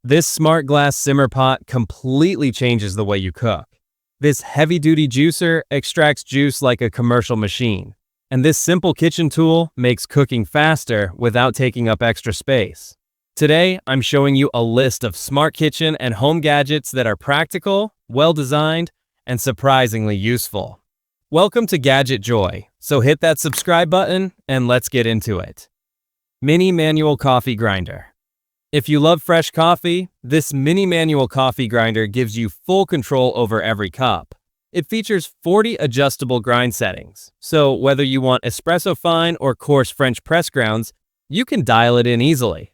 This smart glass simmer pot completely changes the way you cook. This heavy-duty juicer extracts juice like a commercial machine. And this simple kitchen tool makes cooking faster without taking up extra space. Today, I'm showing you a list of smart kitchen and home gadgets that are practical, well-designed, and surprisingly useful. Welcome to Gadget Joy, so hit that subscribe button and let's get into it. Mini Manual Coffee Grinder. If you love fresh coffee, this mini manual coffee grinder gives you full control over every cup. It features 40 adjustable grind settings, so whether you want espresso fine or coarse French press grounds, you can dial it in easily.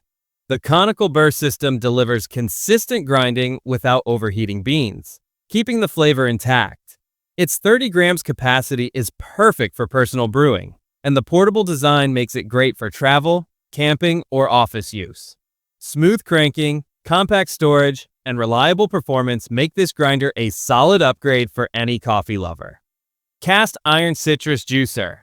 The conical burr system delivers consistent grinding without overheating beans, keeping the flavor intact. Its 30 grams capacity is perfect for personal brewing, and the portable design makes it great for travel, camping, or office use. Smooth cranking, compact storage, and reliable performance make this grinder a solid upgrade for any coffee lover. Cast Iron Citrus Juicer.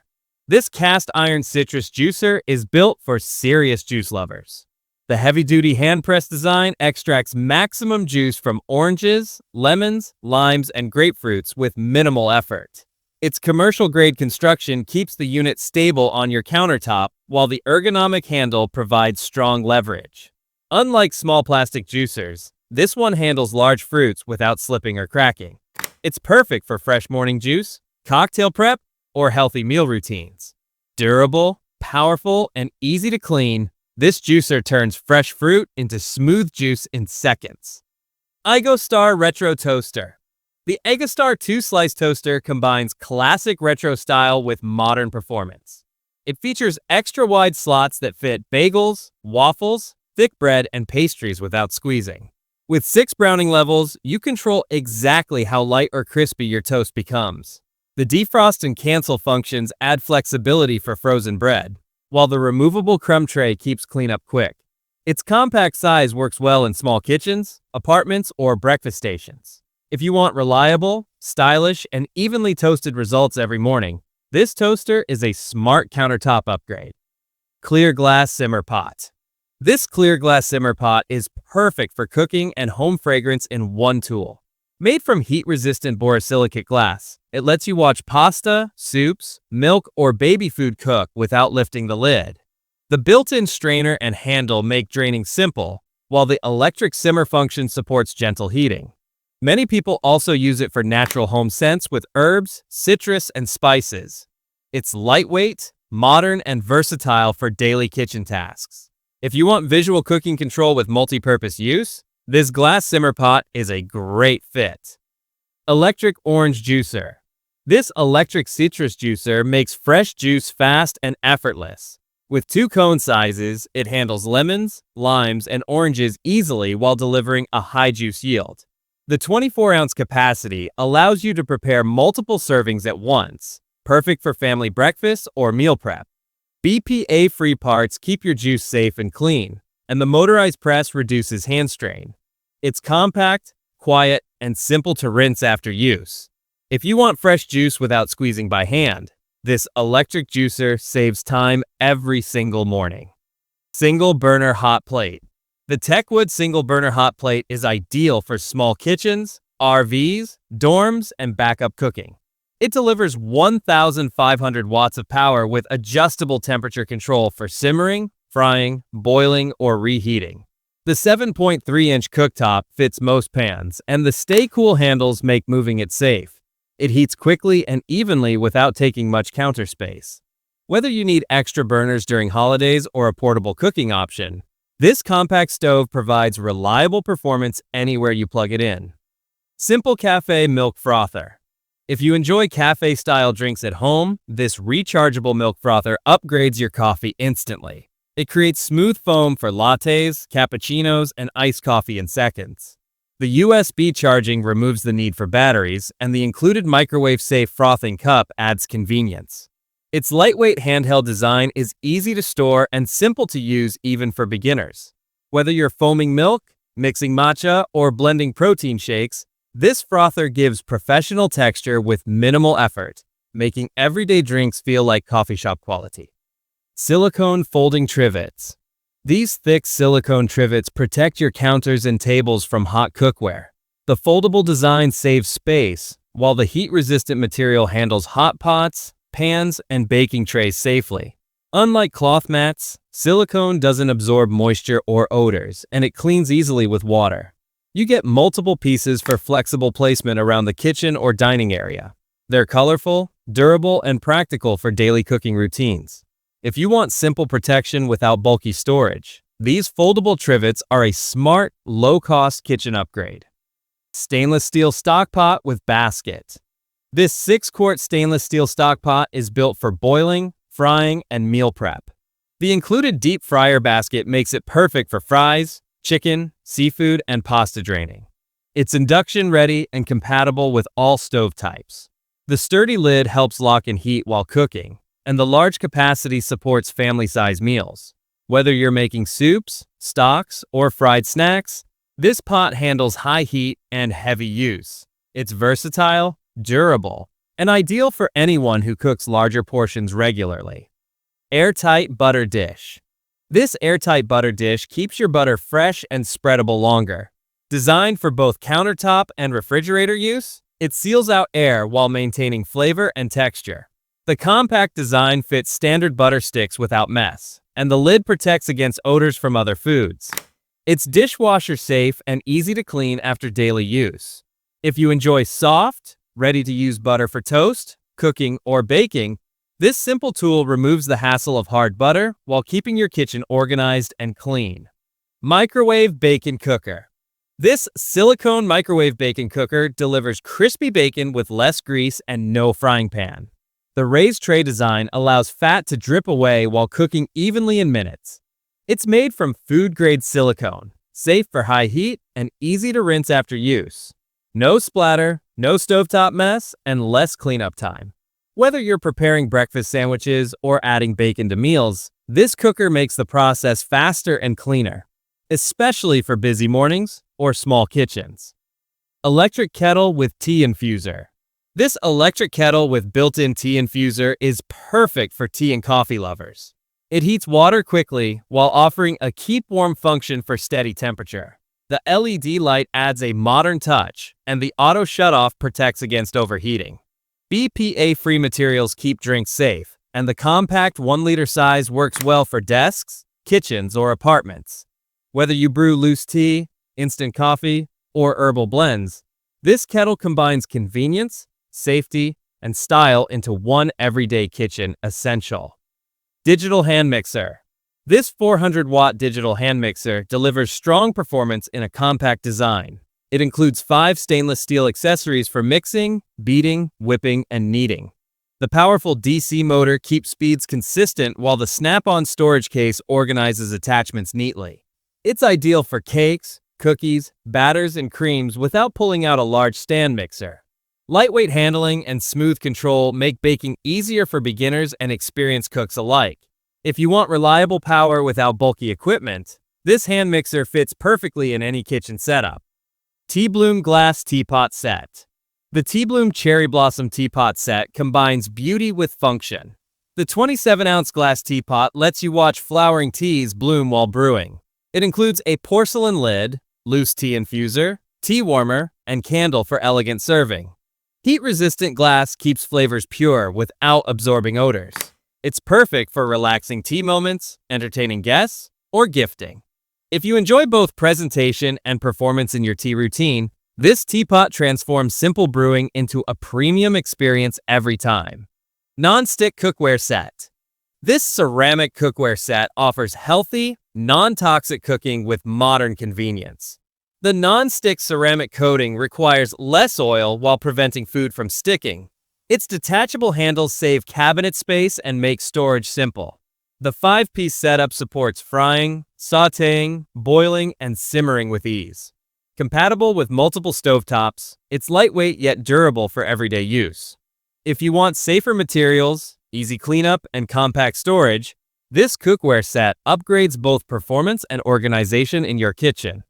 This cast iron citrus juicer is built for serious juice lovers. The heavy-duty hand-press design extracts maximum juice from oranges, lemons, limes, and grapefruits with minimal effort. Its commercial-grade construction keeps the unit stable on your countertop, while the ergonomic handle provides strong leverage. Unlike small plastic juicers, this one handles large fruits without slipping or cracking. It's perfect for fresh morning juice, cocktail prep, or healthy meal routines. Durable, powerful, and easy to clean, this juicer turns fresh fruit into smooth juice in seconds. EigoStar Retro Toaster. The EigoStar 2-slice toaster combines classic retro style with modern performance. It features extra-wide slots that fit bagels, waffles, thick bread, and pastries without squeezing. With 6 browning levels, you control exactly how light or crispy your toast becomes. The defrost and cancel functions add flexibility for frozen bread, while the removable crumb tray keeps cleanup quick. Its compact size works well in small kitchens, apartments, or breakfast stations. If you want reliable, stylish, and evenly toasted results every morning, this toaster is a smart countertop upgrade. Clear Glass Simmer Pot. This clear glass simmer pot is perfect for cooking and home fragrance in one tool. Made from heat-resistant borosilicate glass, it lets you watch pasta, soups, milk, or baby food cook without lifting the lid. The built-in strainer and handle make draining simple, while the electric simmer function supports gentle heating. Many people also use it for natural home scents with herbs, citrus, and spices. It's lightweight, modern, and versatile for daily kitchen tasks. If you want visual cooking control with multi-purpose use, this glass simmer pot is a great fit. Electric Orange Juicer. This electric citrus juicer makes fresh juice fast and effortless. With 2 cone sizes, it handles lemons, limes, and oranges easily while delivering a high juice yield. The 24-ounce capacity allows you to prepare multiple servings at once, perfect for family breakfast or meal prep. BPA-free parts keep your juice safe and clean, and the motorized press reduces hand strain. It's compact, quiet, and simple to rinse after use. If you want fresh juice without squeezing by hand, this electric juicer saves time every single morning. Single Burner Hot Plate. The Techwood Single Burner Hot Plate is ideal for small kitchens, RVs, dorms, and backup cooking. It delivers 1,500 watts of power with adjustable temperature control for simmering, frying, boiling, or reheating. The 7.3-inch cooktop fits most pans, and the Stay Cool handles make moving it safe. It heats quickly and evenly without taking much counter space. Whether you need extra burners during holidays or a portable cooking option, this compact stove provides reliable performance anywhere you plug it in. Simple Cafe Milk Frother. If you enjoy cafe-style drinks at home, this rechargeable milk frother upgrades your coffee instantly. It creates smooth foam for lattes, cappuccinos, and iced coffee in seconds. The USB charging removes the need for batteries, and the included microwave-safe frothing cup adds convenience. Its lightweight handheld design is easy to store and simple to use even for beginners. Whether you're foaming milk, mixing matcha, or blending protein shakes, this frother gives professional texture with minimal effort, making everyday drinks feel like coffee shop quality. Silicone Folding Trivets. These thick silicone trivets protect your counters and tables from hot cookware. The foldable design saves space, while the heat-resistant material handles hot pots, pans, and baking trays safely. Unlike cloth mats, silicone doesn't absorb moisture or odors, and it cleans easily with water. You get multiple pieces for flexible placement around the kitchen or dining area. They're colorful, durable, and practical for daily cooking routines. If you want simple protection without bulky storage, these foldable trivets are a smart, low-cost kitchen upgrade. Stainless steel stockpot with basket. This 6-quart stainless steel stockpot is built for boiling, frying, and meal prep. The included deep fryer basket makes it perfect for fries, chicken, seafood, and pasta draining. It's induction-ready and compatible with all stove types. The sturdy lid helps lock in heat while cooking, and the large capacity supports family-size meals. Whether you're making soups, stocks, or fried snacks, this pot handles high heat and heavy use. It's versatile, durable, and ideal for anyone who cooks larger portions regularly. Airtight butter dish. This airtight butter dish keeps your butter fresh and spreadable longer. Designed for both countertop and refrigerator use, it seals out air while maintaining flavor and texture. The compact design fits standard butter sticks without mess, and the lid protects against odors from other foods. It's dishwasher safe and easy to clean after daily use. If you enjoy soft, ready-to-use butter for toast, cooking, or baking, this simple tool removes the hassle of hard butter while keeping your kitchen organized and clean. Microwave bacon cooker. This silicone microwave bacon cooker delivers crispy bacon with less grease and no frying pan. The raised tray design allows fat to drip away while cooking evenly in minutes. It's made from food-grade silicone, safe for high heat, and easy to rinse after use. No splatter, no stovetop mess, and less cleanup time. Whether you're preparing breakfast sandwiches or adding bacon to meals, this cooker makes the process faster and cleaner, especially for busy mornings or small kitchens. Electric kettle with tea infuser. This electric kettle with built-in tea infuser is perfect for tea and coffee lovers. It heats water quickly while offering a keep warm function for steady temperature. The LED light adds a modern touch, and the auto shutoff protects against overheating. BPA-free materials keep drinks safe, and the compact 1-liter size works well for desks, kitchens, or apartments. Whether you brew loose tea, instant coffee, or herbal blends, this kettle combines convenience, safety, and style into one everyday kitchen essential. Digital hand mixer. This 400-watt digital hand mixer delivers strong performance in a compact design. It includes 5 stainless steel accessories for mixing, beating, whipping, and kneading. The powerful DC motor keeps speeds consistent while the snap-on storage case organizes attachments neatly. It's ideal for cakes, cookies, batters, and creams without pulling out a large stand mixer. Lightweight handling and smooth control make baking easier for beginners and experienced cooks alike. If you want reliable power without bulky equipment, this hand mixer fits perfectly in any kitchen setup. Tea Bloom Glass Teapot Set. The Tea Bloom Cherry Blossom Teapot Set combines beauty with function. The 27-ounce glass teapot lets you watch flowering teas bloom while brewing. It includes a porcelain lid, loose tea infuser, tea warmer, and candle for elegant serving. Heat-resistant glass keeps flavors pure without absorbing odors. It's perfect for relaxing tea moments, entertaining guests, or gifting. If you enjoy both presentation and performance in your tea routine, this teapot transforms simple brewing into a premium experience every time. Non-stick cookware set. This ceramic cookware set offers healthy, non-toxic cooking with modern convenience. The non-stick ceramic coating requires less oil while preventing food from sticking. Its detachable handles save cabinet space and make storage simple. The 5-piece setup supports frying, sautéing, boiling, and simmering with ease. Compatible with multiple stovetops, it's lightweight yet durable for everyday use. If you want safer materials, easy cleanup, and compact storage, this cookware set upgrades both performance and organization in your kitchen.